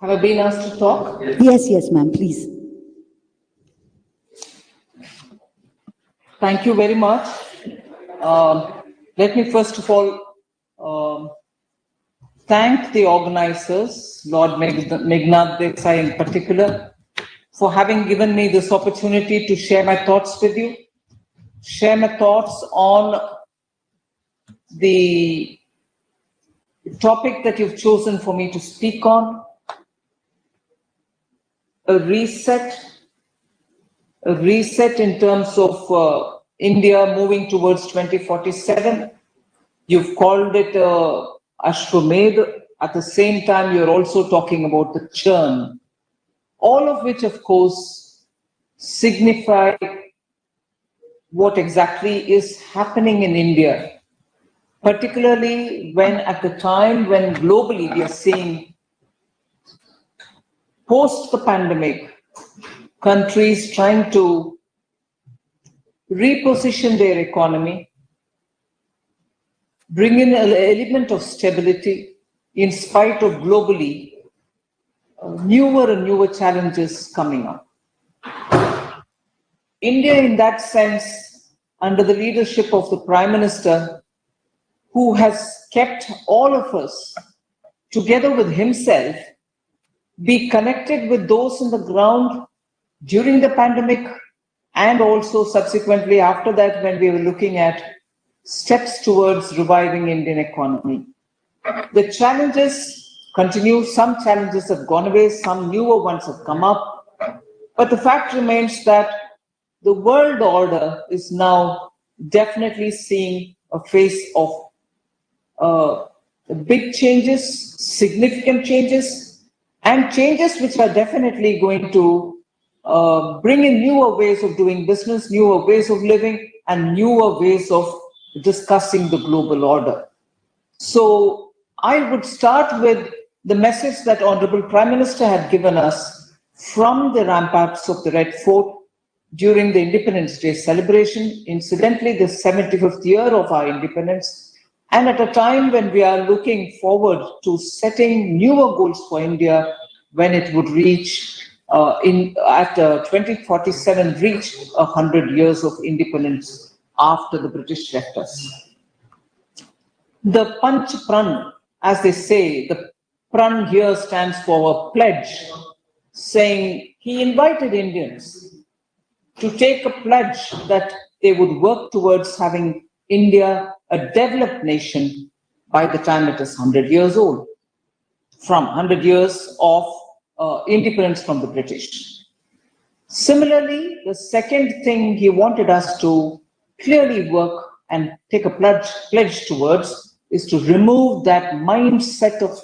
Have I been asked to talk? Yes, ma'am, please. Thank you very much. Let me first of all thank the organizers, Lord Meghnad Desai in particular, for having given me this opportunity to share my thoughts with you, share my thoughts on the topic that you've chosen for me to speak on, a reset in terms of India moving towards 2047. You've called it Ashwamedh. At the same time, you're also talking about the churn, all of which, of course, signify what exactly is happening in India, particularly when at the time when globally we are seeing post the pandemic, countries trying to reposition their economy, bring in an element of stability in spite of globally newer and newer challenges coming up. India, in that sense, under the leadership of the Prime Minister, who has kept all of us together with himself, be connected with those on the ground during the pandemic and also subsequently after that when we were looking at steps towards reviving Indian economy. The challenges continue. Some challenges have gone away, some newer ones have come up. But the fact remains that the world order is now definitely seeing a phase of big changes, significant changes, and changes which are definitely going to bring in newer ways of doing business, newer ways of living, and newer ways of discussing the global order. So I would start with the message that Honorable Prime Minister had given us from the ramparts of the Red Fort during the Independence Day celebration, incidentally the 75th year of our independence, and at a time when we are looking forward to setting newer goals for India when it would reach, at 2047, reach 100 years of independence after the British left us. The Panch Pran, as they say, the Pran here stands for a pledge, saying he invited Indians to take a pledge that they would work towards having India a developed nation by the time it is 100 years old, from 100 years of independence from the British. Similarly, the second thing he wanted us to clearly work and take a pledge towards is to remove that mindset of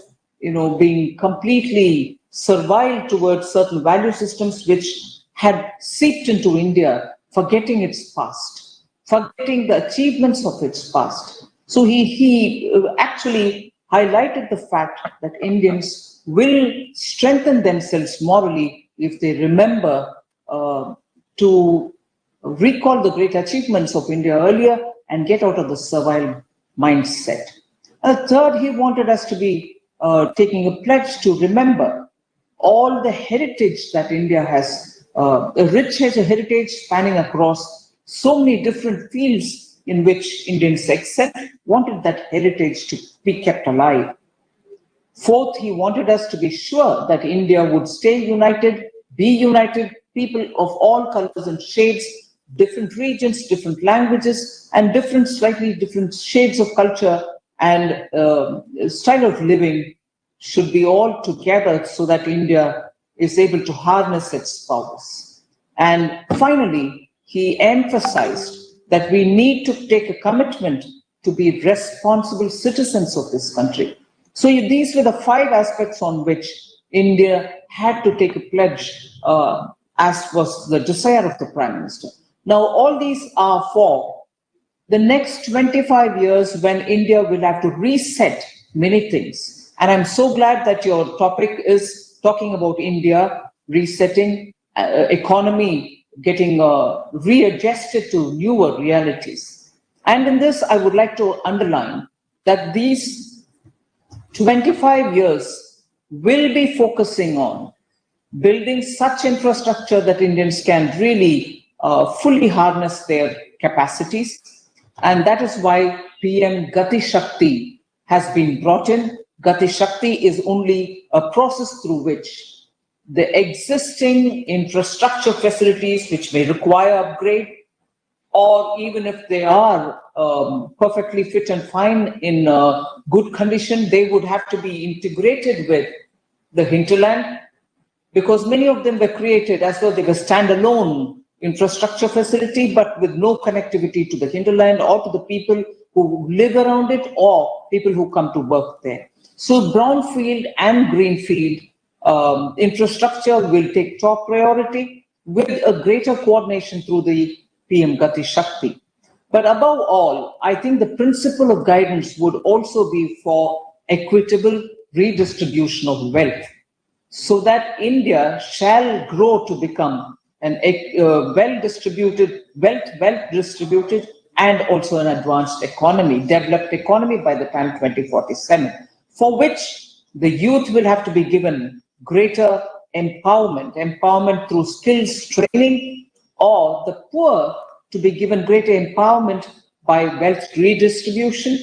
being completely servile towards certain value systems which had seeped into India, forgetting its past, forgetting the achievements of its past. So he actually highlighted the fact that Indians will strengthen themselves morally if they remember to recall the great achievements of India earlier and get out of the servile mindset. Third, he wanted us to be taking a pledge to remember all the heritage that India has, a rich heritage spanning across so many different fields in which Indians excel, wanted that heritage to be kept alive. Fourth, he wanted us to be sure that India would stay united, be united, people of all colors and shades, different regions, different languages, and slightly different shades of culture and style of living should be all together so that India is able to harness its powers. And finally, he emphasized that we need to take a commitment to be responsible citizens of this country. So these were the 5 aspects on which India had to take a pledge, as was the desire of the Prime Minister. Now, all these are for the next 25 years when India will have to reset many things. And I'm so glad that your topic is talking about India resetting, economy getting readjusted to newer realities. And in this, I would like to underline that these 25 years will be focusing on building such infrastructure that Indians can really fully harness their capacities. And that is why PM Gati Shakti has been brought in. Gati Shakti is only a process through which the existing infrastructure facilities, which may require upgrade, or even if they are perfectly fit and fine in good condition, they would have to be integrated with the hinterland, because many of them were created as though they were standalone infrastructure facility, but with no connectivity to the hinterland or to the people who live around it or people who come to work there. So brownfield and greenfield infrastructure will take top priority with a greater coordination through the PM Gati Shakti. But above all, I think the principle of guidance would also be for equitable redistribution of wealth, so that India shall grow to become an well-distributed, distributed, and also an advanced economy, developed economy by the time 2047, for which the youth will have to be given greater empowerment through skills training, or the poor to be given greater empowerment by wealth redistribution,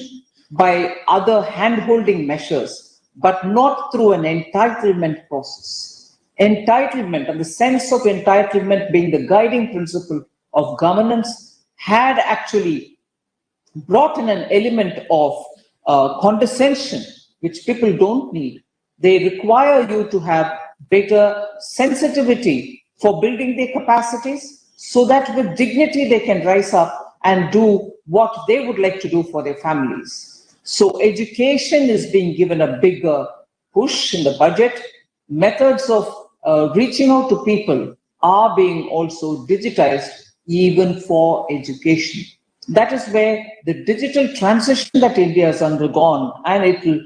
by other hand-holding measures, but not through an entitlement process. Entitlement, and the sense of entitlement being the guiding principle of governance, had actually brought in an element of condescension, which people don't need. They require you to have greater sensitivity for building their capacities, so that with dignity they can rise up and do what they would like to do for their families. So education is being given a bigger push in the budget. Methods of reaching out to people are being also digitized even for education. That is where the digital transition that India has undergone, and it will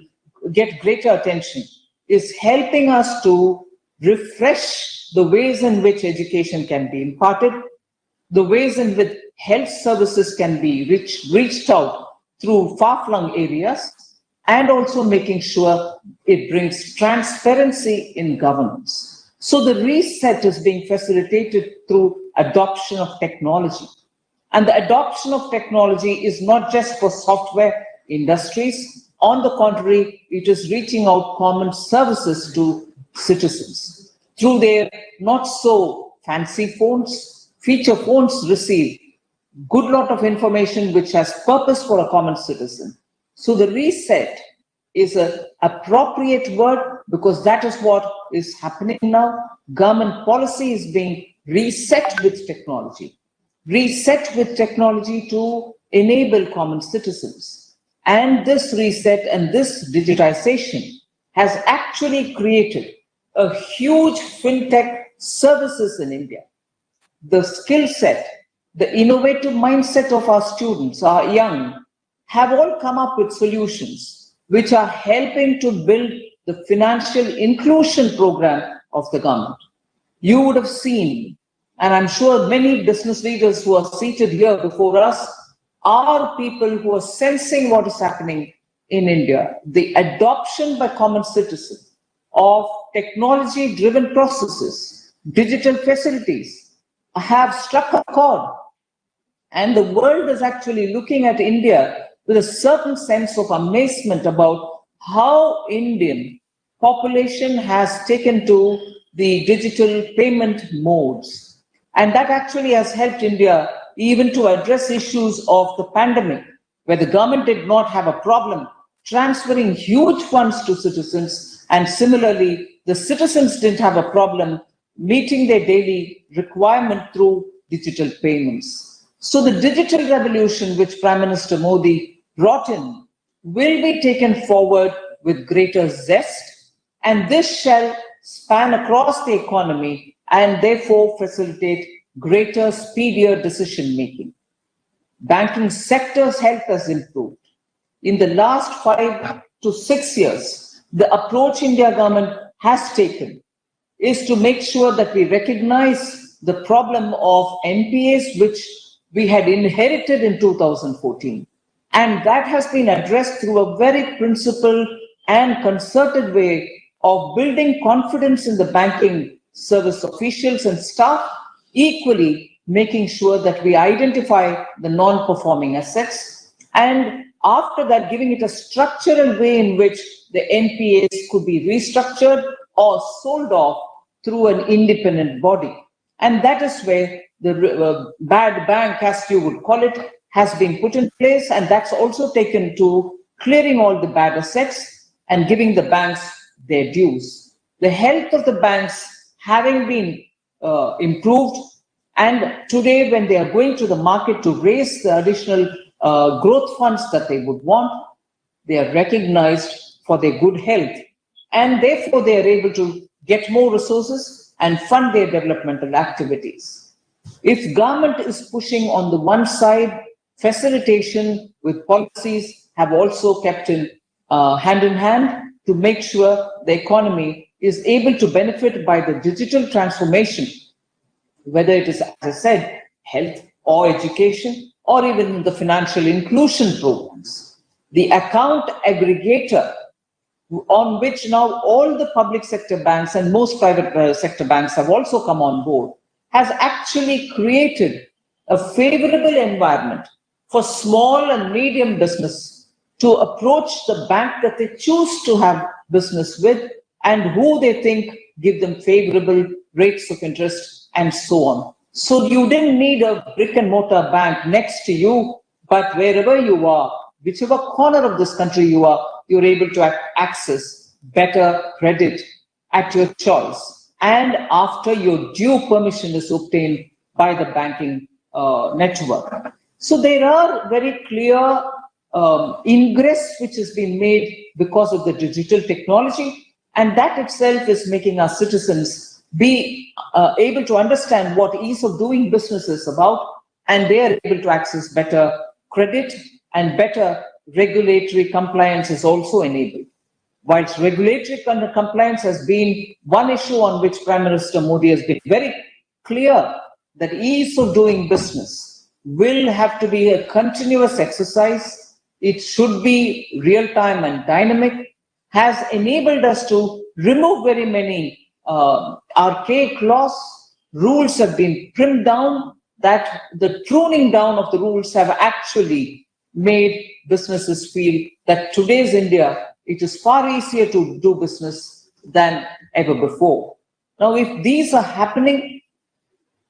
get greater attention, is helping us to refresh the ways in which education can be imparted, the ways in which health services can be reached out through far-flung areas, and also making sure it brings transparency in governance. So the reset is being facilitated through adoption of technology. And the adoption of technology is not just for software industries. On the contrary, it is reaching out common services to citizens. Through their not so fancy phones, feature phones receive good lot of information which has purpose for a common citizen. So the reset is an appropriate word, because that is what is happening now. Government policy is being reset with technology to enable common citizens. And this reset and this digitization has actually created a huge fintech services in India. The skill set, the innovative mindset of our students, our young, have all come up with solutions which are helping to build the financial inclusion program of the government. You would have seen, and I'm sure many business leaders who are seated here before us are people who are sensing what is happening in India. The adoption by common citizens of technology-driven processes, digital facilities, have struck a chord. And the world is actually looking at India with a certain sense of amazement about how Indian population has taken to the digital payment modes. And that actually has helped India even to address issues of the pandemic, where the government did not have a problem transferring huge funds to citizens. And similarly, the citizens didn't have a problem meeting their daily requirement through digital payments. So the digital revolution which Prime Minister Modi brought in will be taken forward with greater zest, and this shall span across the economy and therefore facilitate greater, speedier decision making. Banking sector's health has improved. In the last 5 to 6 years, the approach India government has taken is to make sure that we recognize the problem of NPAs, which we had inherited in 2014. And that has been addressed through a very principled and concerted way of building confidence in the banking service officials and staff, equally making sure that we identify the non-performing assets, and after that giving it a structural way in which the NPAs could be restructured or sold off through an independent body. And that is where the bad bank, as you would call it, has been put in place, and that's also taken to clearing all the bad assets and giving the banks their dues. The health of the banks having been improved, and today when they are going to the market to raise the additional growth funds that they would want, they are recognized for their good health, and therefore they are able to get more resources and fund their developmental activities. If government is pushing on the one side, facilitation with policies have also kept in hand to make sure the economy is able to benefit by the digital transformation, whether it is, as I said, health or education, or even the financial inclusion programs. The account aggregator, on which now all the public sector banks and most private sector banks have also come on board, has actually created a favorable environment for small and medium business to approach the bank that they choose to have business with and who they think give them favorable rates of interest and so on. So you didn't need a brick and mortar bank next to you, but wherever you are, whichever corner of this country you are, you're able to access better credit at your choice and after your due permission is obtained by the banking network. So there are very clear ingress which has been made because of the digital technology, and that itself is making our citizens be able to understand what ease of doing business is about, and they are able to access better credit and better regulatory compliance is also enabled. Whilst regulatory compliance has been one issue on which Prime Minister Modi has been very clear that ease of doing business will have to be a continuous exercise. It should be real-time and dynamic, has enabled us to remove very many archaic laws. Rules have been trimmed down, that the pruning down of the rules have actually made businesses feel that today's India, it is far easier to do business than ever before. Now, if these are happening,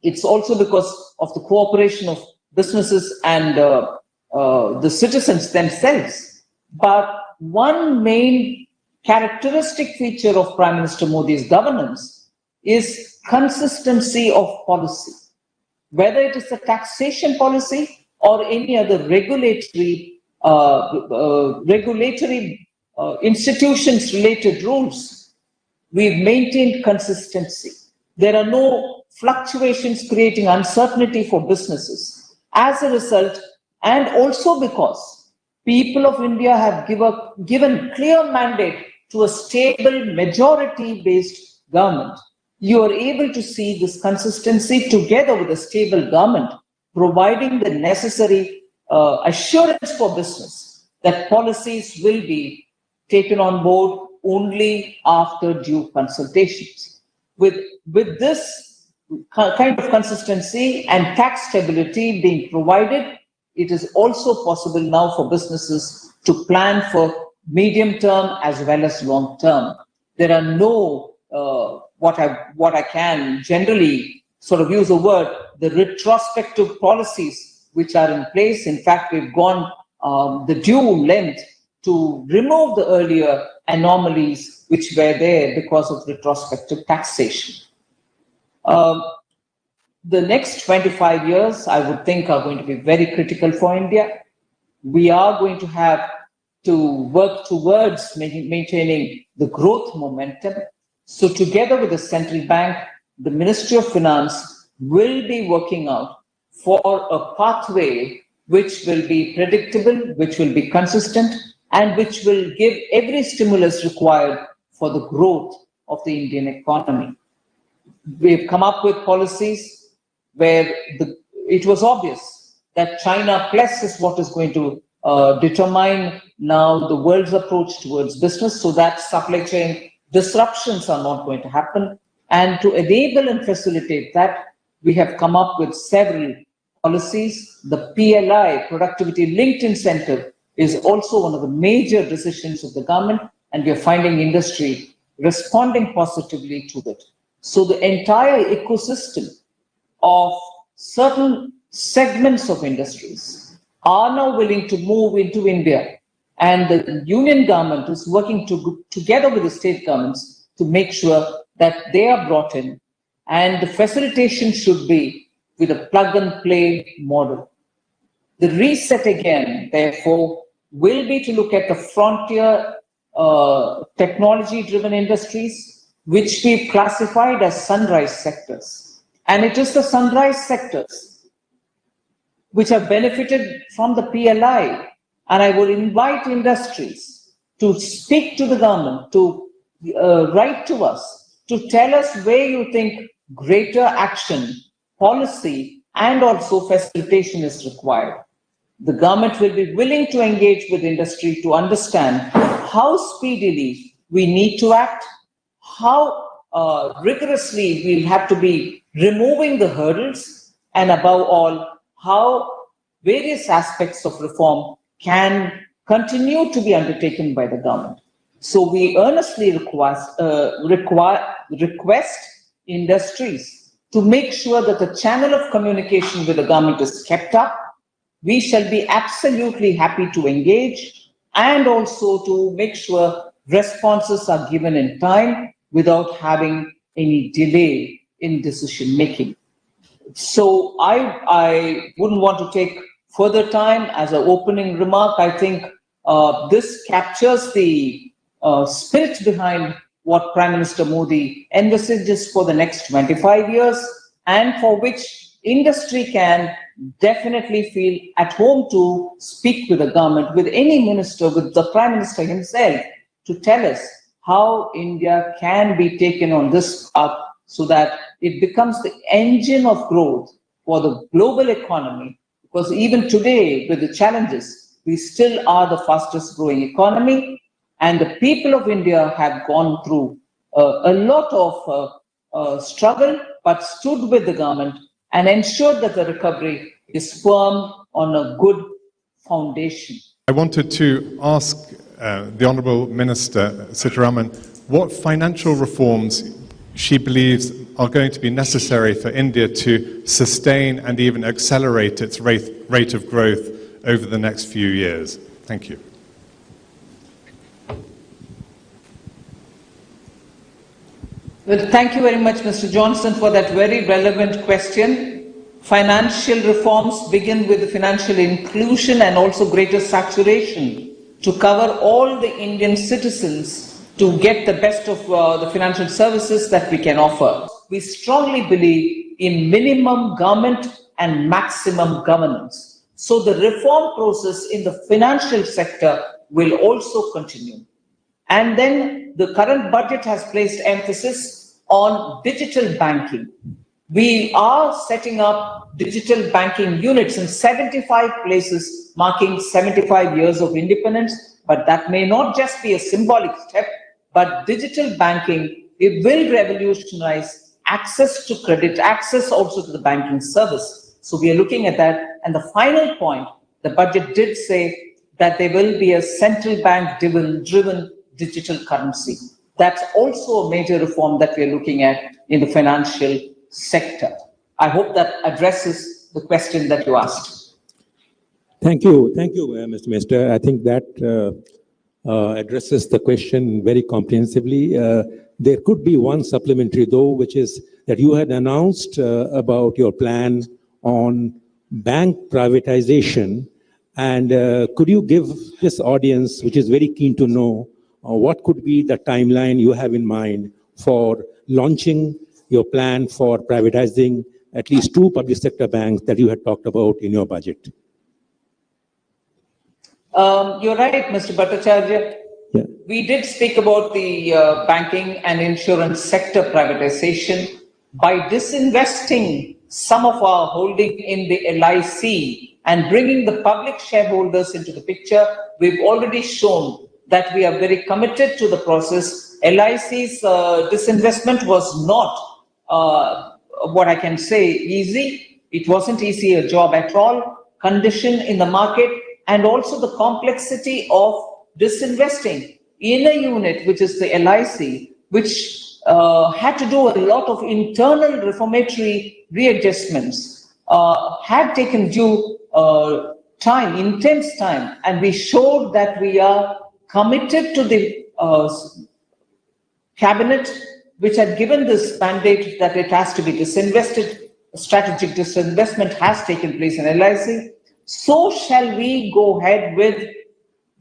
it's also because of the cooperation of businesses and the citizens themselves. But one main characteristic feature of Prime Minister Modi's governance is consistency of policy. Whether it is a taxation policy or any other regulatory institutions related rules, we've maintained consistency. There are no fluctuations creating uncertainty for businesses. As a result, and also because people of India have given clear mandate to a stable majority-based government, you are able to see this consistency together with a stable government, providing the necessary assurance for business that policies will be taken on board only after due consultations. With this kind of consistency and tax stability being provided, it is also possible now for businesses to plan for medium term as well as long term. There are no, what I can generally sort of use a word, the retrospective policies which are in place. In fact, we've gone the due length to remove the earlier anomalies which were there because of retrospective taxation. The next 25 years, I would think, are going to be very critical for India. We are going to have to work towards maintaining the growth momentum. So together with the central bank, the Ministry of Finance will be working out for a pathway which will be predictable, which will be consistent, and which will give every stimulus required for the growth of the Indian economy. We've come up with policies where it was obvious that China Plus is what is going to determine now the world's approach towards business, so that supply chain disruptions are not going to happen. And to enable and facilitate that, we have come up with several policies. The PLI, Productivity Linked Incentive, is also one of the major decisions of the government, and we are finding industry responding positively to it. So the entire ecosystem of certain segments of industries are now willing to move into India, and the union government is working together with the state governments to make sure that they are brought in, and the facilitation should be with a plug and play model. The reset again, therefore, will be to look at the frontier technology-driven industries, which we've classified as sunrise sectors. And it is the sunrise sectors which have benefited from the PLI. And I would invite industries to speak to the government, to write to us, to tell us where you think greater action, policy, and also facilitation is required. The government will be willing to engage with industry to understand how speedily we need to act, how rigorously we'll have to be removing the hurdles, and above all, how various aspects of reform can continue to be undertaken by the government. So we earnestly request industries to make sure that the channel of communication with the government is kept up. We shall be absolutely happy to engage and also to make sure responses are given in time without having any delay in decision making. So I wouldn't want to take further time. As an opening remark, I think this captures the spirit behind what Prime Minister Modi envisages for the next 25 years, and for which industry can definitely feel at home to speak with the government, with any minister, with the Prime Minister himself, to tell us how India can be taken on this path so that it becomes the engine of growth for the global economy. Because even today, with the challenges, we still are the fastest growing economy, and the people of India have gone through a lot of struggle, but stood with the government and ensured that the recovery is firm on a good foundation. I wanted to ask the Honourable Minister Sitharaman what financial reforms she believes are going to be necessary for India to sustain and even accelerate its rate of growth over the next few years. Thank you. Well, thank you very much, Mr. Johnson, for that very relevant question. Financial reforms begin with the financial inclusion and also greater saturation to cover all the Indian citizens to get the best of the financial services that we can offer. We strongly believe in minimum government and maximum governance. So the reform process in the financial sector will also continue. And then the current budget has placed emphasis on digital banking. We are setting up digital banking units in 75 places, marking 75 years of independence. But that may not just be a symbolic step, but digital banking, it will revolutionize access to credit, access also to the banking service. So we are looking at that. And the final point, the budget did say that there will be a central bank driven digital currency. That's also a major reform that we are looking at in the financial sector. I hope that addresses the question that you asked. Thank you, Mr. Minister. I think that addresses the question very comprehensively. There could be one supplementary though, which is that you had announced about your plan on bank privatization. And could you give this audience, which is very keen to know, what could be the timeline you have in mind for launching your plan for privatizing at least 2 public sector banks that you had talked about in your budget? You're right, Mr. Bhattacharya. Yeah. We did speak about the banking and insurance sector privatization. By disinvesting some of our holding in the LIC and bringing the public shareholders into the picture, we've already shown that we are very committed to the process LIC's disinvestment was not, what I can say, easy. It wasn't easy a job at all. Condition in the market and also the complexity of disinvesting in a unit, which is the LIC, which had to do a lot of internal reformatory readjustments, had taken due time, intense time, and we showed that we are committed to the cabinet, which had given this mandate that it has to be disinvested. Strategic disinvestment has taken place in LIC. So shall we go ahead with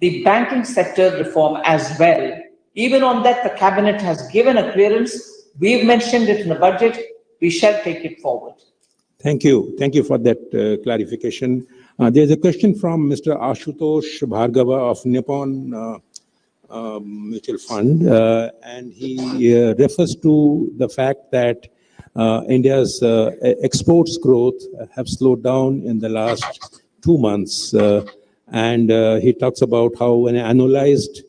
the banking sector reform as well. Even on that, the cabinet has given a clearance. We've mentioned it in the budget. We shall take it forward. Thank you. Thank you for that clarification. There's a question from Mr. Ashutosh Bhargava of Nippon Mutual Fund, and he refers to the fact that India's exports growth have slowed down in the last 2 months, and he talks about how an annualized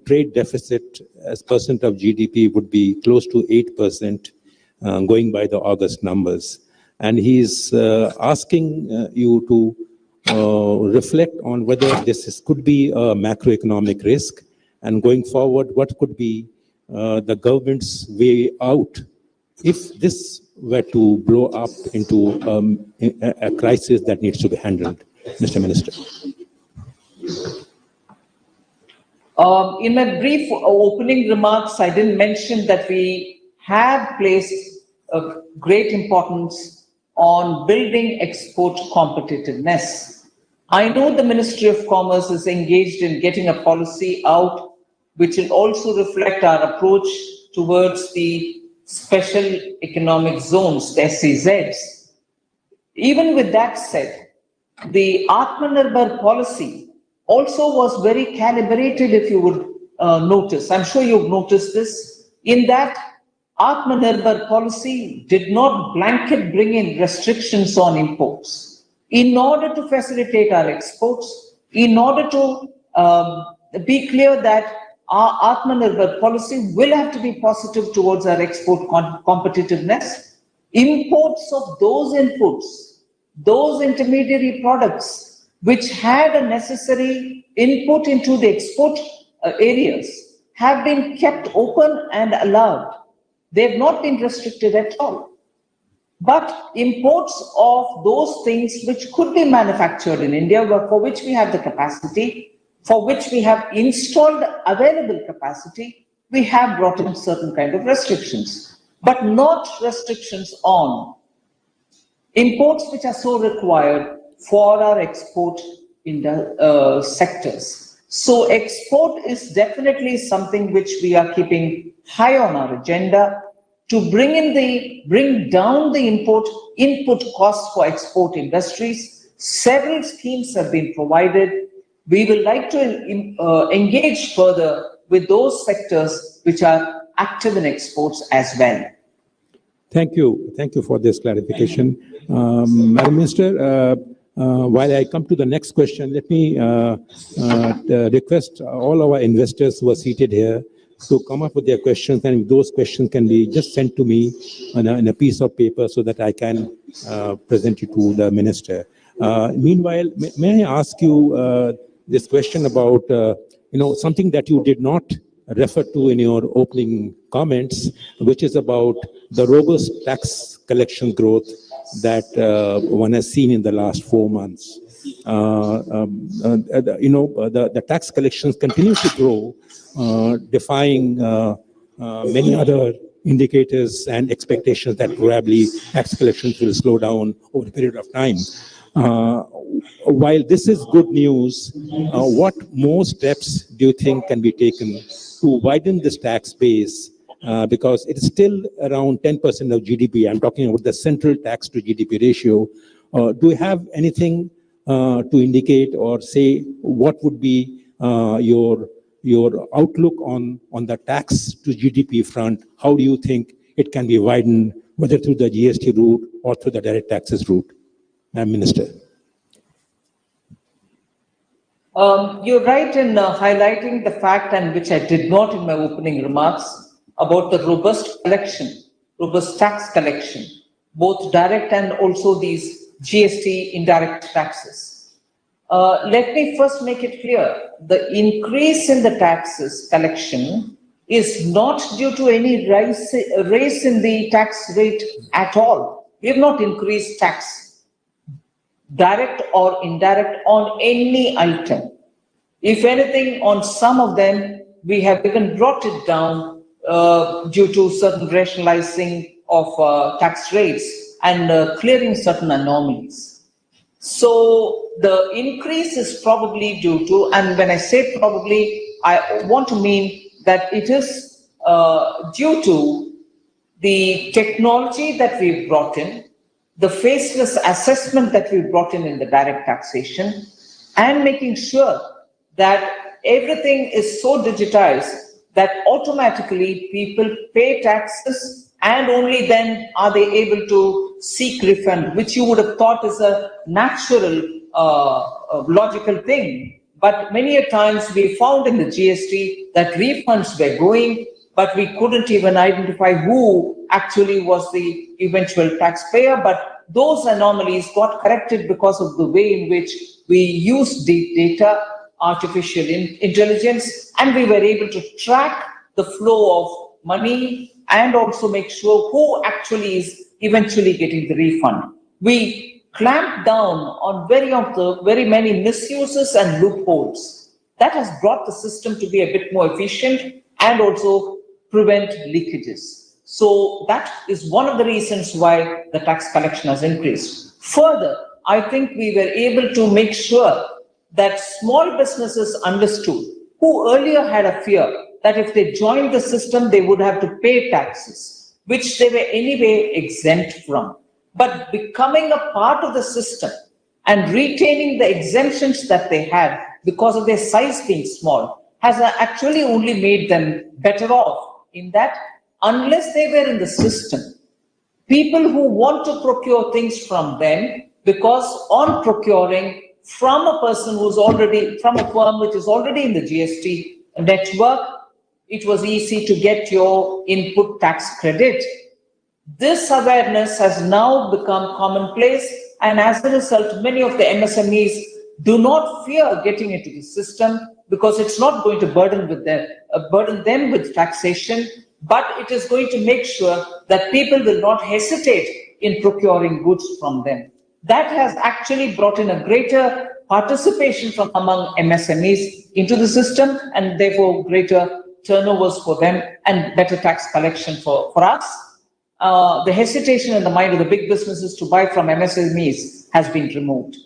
trade deficit as percent of GDP would be close to 8%, going by the August numbers. And he's asking you to reflect on whether this could be a macroeconomic risk, and going forward, what could be the government's way out if this were to blow up into a crisis that needs to be handled. Mr. Minister. In my brief opening remarks, I didn't mention that we have placed a great importance on building export competitiveness. I know the Ministry of Commerce is engaged in getting a policy out which will also reflect our approach towards the special economic zones, the SEZs. Even with that said, the Atmanirbhar policy also was very calibrated, if you would notice. I'm sure you've noticed this, in that Atmanirbhar policy did not blanket bring in restrictions on imports. In order to facilitate our exports, in order to be clear that our Atmanirbhar policy will have to be positive towards our export competitiveness, imports of those inputs, those intermediary products which had a necessary input into the export areas have been kept open and allowed. They have not been restricted at all. But imports of those things which could be manufactured in India, for which we have the capacity, for which we have installed available capacity, we have brought in certain kind of restrictions, but not restrictions on imports which are so required for our export in the sectors. So export is definitely something which we are keeping high on our agenda to bring down the input costs for export industries. Several schemes have been provided. We would like to engage further with those sectors which are active in exports as well. Thank you. Thank you for this clarification. Madam Minister, while I come to the next question, let me request all our investors who are seated here to come up with their questions, and those questions can be just sent to me in a piece of paper so that I can present it to the Minister. Meanwhile, may I ask you this question about something that you did not refer to in your opening comments, which is about the robust tax collection growth that one has seen in the last 4 months. The tax collections continue to grow, defying many other indicators and expectations that probably tax collections will slow down over a period of time. While this is good news, what more steps do you think can be taken to widen this tax base? Because it is still around 10% of GDP. I'm talking about the central tax to GDP ratio. Do you have anything to indicate or say what would be your outlook on the tax to GDP front? How do you think it can be widened, whether through the GST route or through the direct taxes route? Madam Minister. You're right in highlighting the fact, and which I did not in my opening remarks, about the robust tax collection, both direct and also these GST indirect taxes. Let me first make it clear, the increase in the taxes collection is not due to any raise in the tax rate at all. We have not increased tax, direct or indirect, on any item. If anything, on some of them, we have even brought it down due to certain rationalizing of tax rates and clearing certain anomalies. So the increase is probably due to, and when I say probably, I want to mean that it is due to the technology that we've brought in, the faceless assessment that we've brought in the direct taxation, and making sure that everything is so digitized that automatically people pay taxes and only then are they able to seek refund, which you would have thought is a natural, logical thing. But many a times we found in the GST that refunds were going, but we couldn't even identify who actually was the eventual taxpayer. But those anomalies got corrected because of the way in which we used the data, artificial intelligence, and we were able to track the flow of money and also make sure who actually is eventually getting the refund. We clamped down on very many misuses and loopholes. That has brought the system to be a bit more efficient and also prevent leakages. So that is one of the reasons why the tax collection has increased. Further, I think we were able to make sure that small businesses understood, who earlier had a fear that if they joined the system, they would have to pay taxes, which they were anyway exempt from. But becoming a part of the system and retaining the exemptions that they had because of their size being small has actually only made them better off, in that unless they were in the system, people who want to procure things from them, because on procuring from a person who's already, from a firm which is already in the GST network, it was easy to get your input tax credit. This awareness has now become commonplace, and as a result, many of the MSMEs do not fear getting into the system because it's not going to burden them with taxation, but it is going to make sure that people will not hesitate in procuring goods from them. That has actually brought in a greater participation from among MSMEs into the system, and therefore greater turnovers for them and better tax collection for us. The hesitation in the mind of the big businesses to buy from MSMEs has been removed.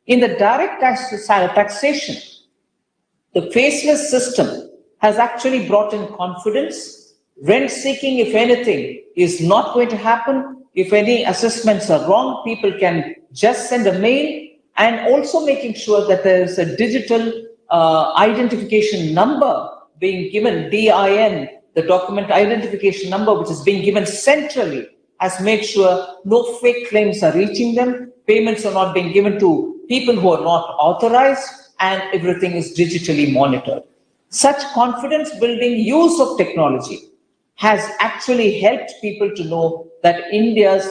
In the direct taxation, the faceless system has actually brought in confidence. Rent seeking, if anything, is not going to happen. If any assessments are wrong, people can just send a mail, and also making sure that there is a digital identification number being given, DIN, the document identification number, which is being given centrally, has made sure no fake claims are reaching them, payments are not being given to people who are not authorized, and everything is digitally monitored. Such confidence building use of technology has actually helped people to know that India's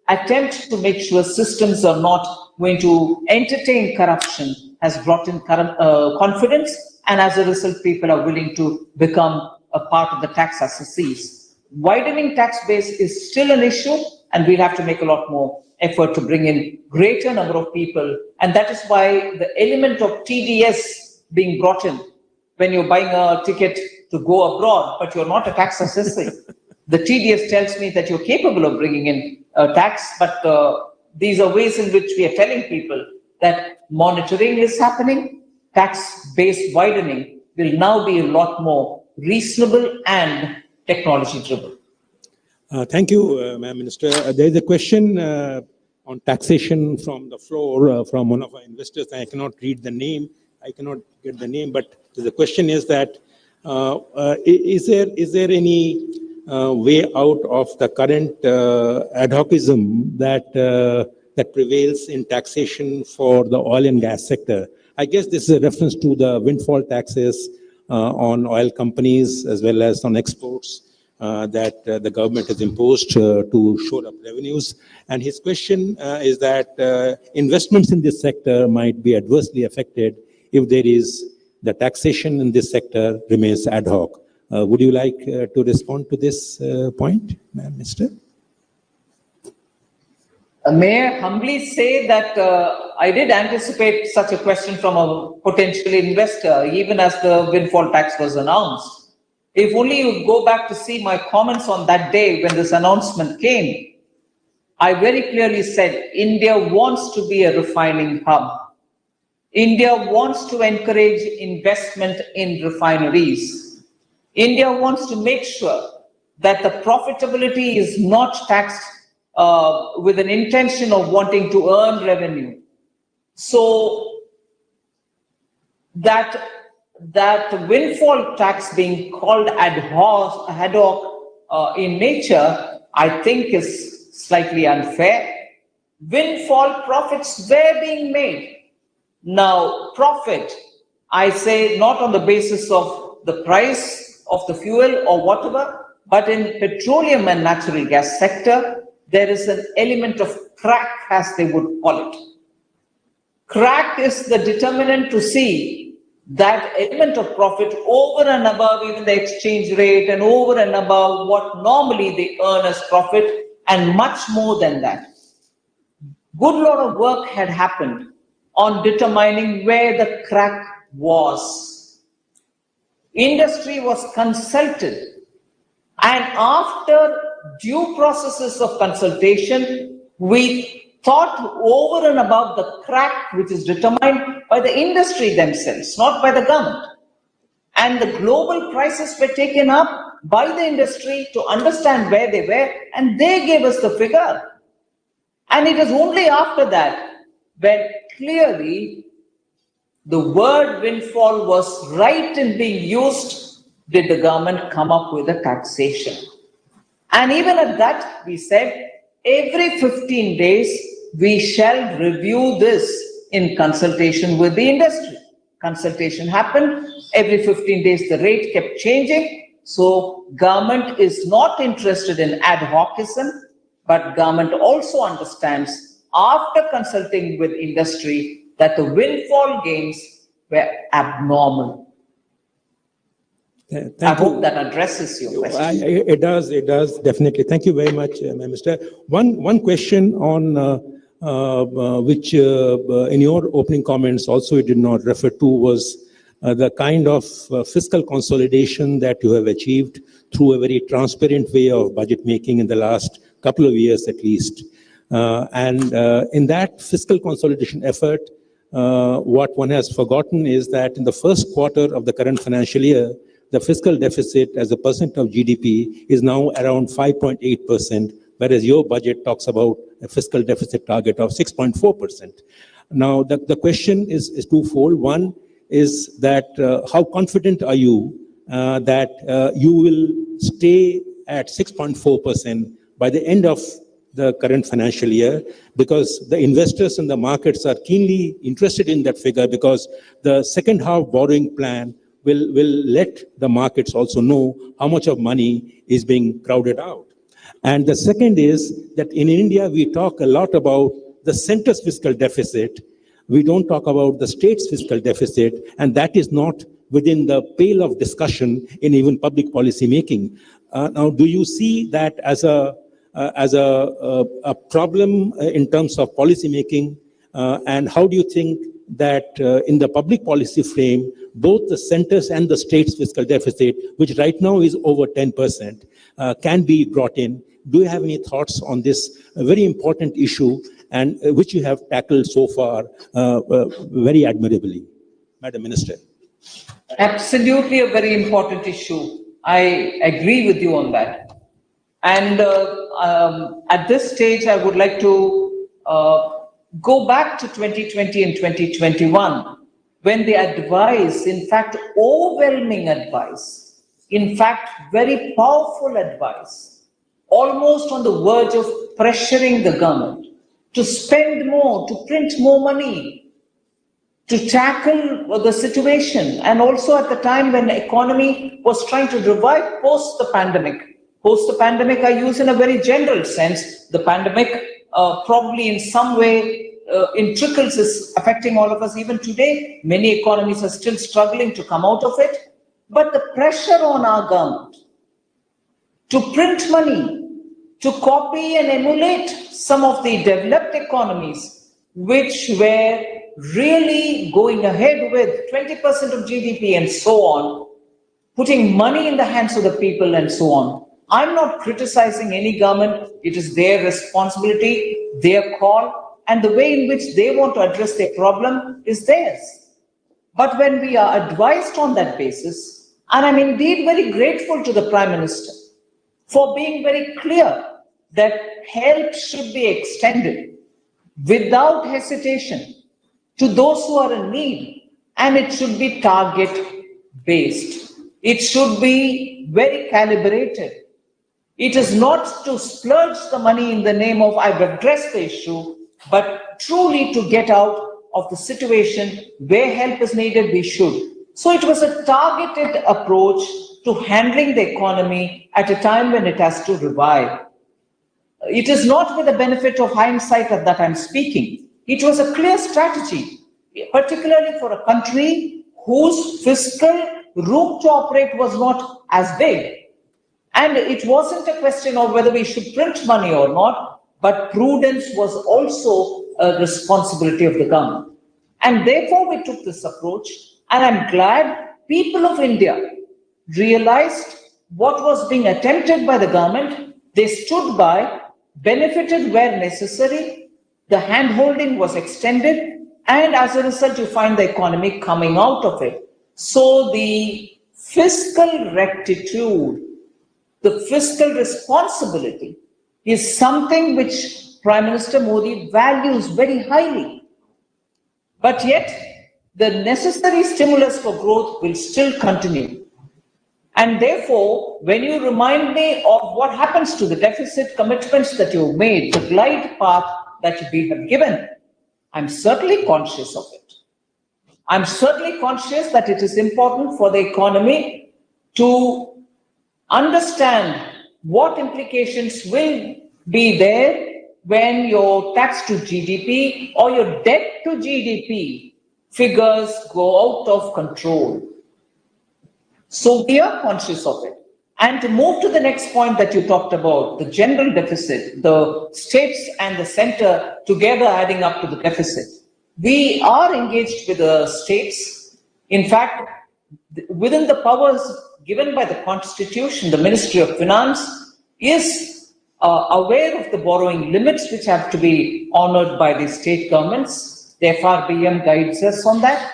attempt to make sure systems are not going to entertain corruption has brought in confidence, and as a result, people are willing to become a part of the tax assessees. Widening tax base is still an issue, and we'll have to make a lot more effort to bring in greater number of people, and that is why the element of TDS being brought in when you're buying a ticket to go abroad, but you're not a tax assessor. The TDS tells me that you're capable of bringing in tax, but these are ways in which we are telling people that monitoring is happening. Tax base widening will now be a lot more reasonable and technology driven. Thank you, Madam Minister. There is a question on taxation from the floor from one of our investors. I cannot read the name. I cannot get the name, but the question is that is there any way out of the current ad hocism that prevails in taxation for the oil and gas sector? I guess this is a reference to the windfall taxes on oil companies as well as on exports that the government has imposed to shore up revenues. And his question is that investments in this sector might be adversely affected if there is the taxation in this sector remains ad hoc. Would you like to respond to this point, Minister? May I humbly say that I did anticipate such a question from a potential investor, even as the windfall tax was announced. If only you go back to see my comments on that day when this announcement came, I very clearly said India wants to be a refining hub. India wants to encourage investment in refineries. India wants to make sure that the profitability is not taxed with an intention of wanting to earn revenue. So that windfall tax being called ad hoc in nature, I think is slightly unfair. Windfall profits were being made. Now, profit, I say not on the basis of the price of the fuel or whatever, but in petroleum and natural gas sector, there is an element of crack, as they would call it. Crack is the determinant to see that element of profit over and above even the exchange rate and over and above what normally they earn as profit and much more than that. Good lot of work had happened on determining where the crack was. Industry was consulted, and after due processes of consultation, we thought over and above the crack which is determined by the industry themselves, not by the government. And the global prices were taken up by the industry to understand where they were, and they gave us the figure. And it is only after that when clearly the word windfall was right in being used did the government come up with a taxation. And even at that, we said, every 15 days, we shall review this in consultation with the industry. Consultation happened. Every 15 days, the rate kept changing. So government is not interested in ad hocism, but government also understands after consulting with industry that the windfall gains were abnormal. I hope that addresses your question. It does, definitely. Thank you very much, Minister. One question on which in your opening comments also you did not refer to was the kind of fiscal consolidation that you have achieved through a very transparent way of budget making in the last couple of years at least. And in that fiscal consolidation effort, what one has forgotten is that in the first quarter of the current financial year, the fiscal deficit as a percent of GDP is now around 5.8%, whereas your budget talks about a fiscal deficit target of 6.4%. Now, the question is twofold. One is that how confident are you that you will stay at 6.4% by the end of the current financial year, because the investors in the markets are keenly interested in that figure, because the second half borrowing plan will let the markets also know how much of money is being crowded out. And the second is that in India, we talk a lot about the center's fiscal deficit. We don't talk about the state's fiscal deficit, and that is not within the pale of discussion in even public policy making. Now, do you see that as a problem in terms of policy making, and how do you think that in the public policy frame, both the centers and the state's fiscal deficit, which right now is over 10%, can be brought in? Do you have any thoughts on this very important issue, and which you have tackled so far very admirably, Madam Minister? Absolutely a very important issue. I agree with you on that. And at this stage, I would like to go back to 2020 and 2021, when the advice, in fact, overwhelming advice, in fact, very powerful advice, almost on the verge of pressuring the government to spend more, to print more money, to tackle the situation, and also at the time when the economy was trying to revive post the pandemic. Post the pandemic, I use in a very general sense. The pandemic probably in some way in trickles is affecting all of us. Even today, many economies are still struggling to come out of it. But the pressure on our government to print money, to copy and emulate some of the developed economies, which were really going ahead with 20% of GDP and so on, putting money in the hands of the people and so on. I'm not criticizing any government. It is their responsibility, their call, and the way in which they want to address their problem is theirs. But when we are advised on that basis, and I'm indeed very grateful to the Prime Minister for being very clear that help should be extended without hesitation to those who are in need, and it should be target-based. It should be very calibrated. It is not to splurge the money in the name of I've addressed the issue, but truly to get out of the situation where help is needed, we should. So it was a targeted approach to handling the economy at a time when it has to revive. It is not with the benefit of hindsight that I'm speaking. It was a clear strategy, particularly for a country whose fiscal room to operate was not as big. And it wasn't a question of whether we should print money or not, but prudence was also a responsibility of the government. And therefore we took this approach, and I'm glad people of India realized what was being attempted by the government. They stood by, benefited where necessary, the hand-holding was extended, and as a result, you find the economy coming out of it. So the fiscal rectitude, the fiscal responsibility is something which Prime Minister Modi values very highly. But yet, the necessary stimulus for growth will still continue. And therefore, when you remind me of what happens to the deficit commitments that you've made, the glide path that we have given, I'm certainly conscious of it. I'm certainly conscious that it is important for the economy to understand what implications will be there when your tax to GDP or your debt to GDP figures go out of control. So we are conscious of it. And to move to the next point that you talked about, the general deficit, the states and the center together adding up to the deficit. We are engaged with the states. In fact, within the powers given by the Constitution, the Ministry of Finance is aware of the borrowing limits which have to be honored by the state governments. The FRBM guides us on that.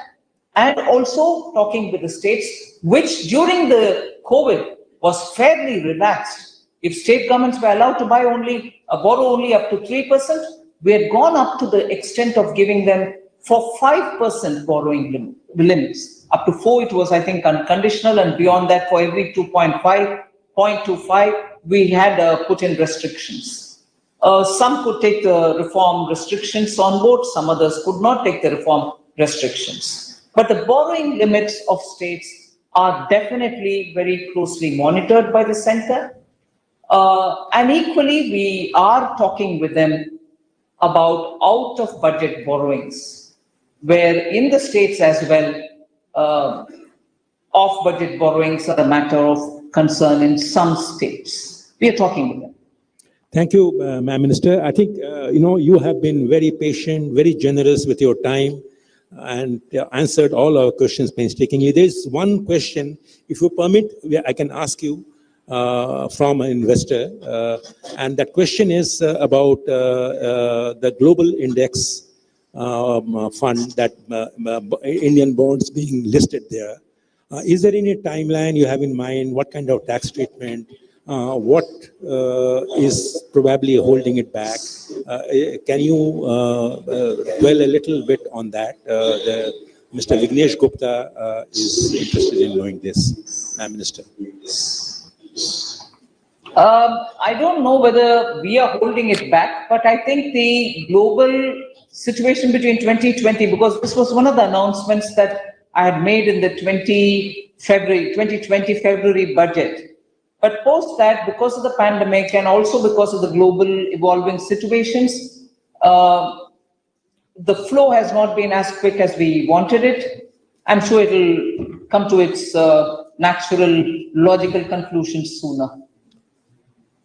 And also talking with the states, which during the COVID was fairly relaxed. If state governments were allowed to borrow only up to 3%, we had gone up to the extent of giving them for 5% borrowing limits. Up to 4, it was, I think, unconditional, and beyond that, for every 2.5, 0.25, we had put in restrictions. Some could take the reform restrictions on board, some others could not take the reform restrictions. But the borrowing limits of states are definitely very closely monitored by the center. And equally, we are talking with them about out-of-budget borrowings, where in the states as well, off-budget borrowings are a matter of concern in some states. We are talking with them. Thank you, Ma'am Minister. I think, you have been very patient, very generous with your time, and answered all our questions painstakingly. There's one question, if you permit, I can ask you from an investor, and that question is about the global index fund, that Indian bonds being listed there. Is there any timeline you have in mind? What kind of tax treatment? What is probably holding it back? Can you dwell a little bit on that? Mr. Vignesh Gupta is interested in knowing this, Prime Minister. I don't know whether we are holding it back, but I think the global situation between 2020, because this was one of the announcements that I had made in the 2020 February budget. But post that, because of the pandemic and also because of the global evolving situations, the flow has not been as quick as we wanted it. I'm sure it'll come to its natural, logical conclusion sooner.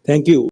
Thank you.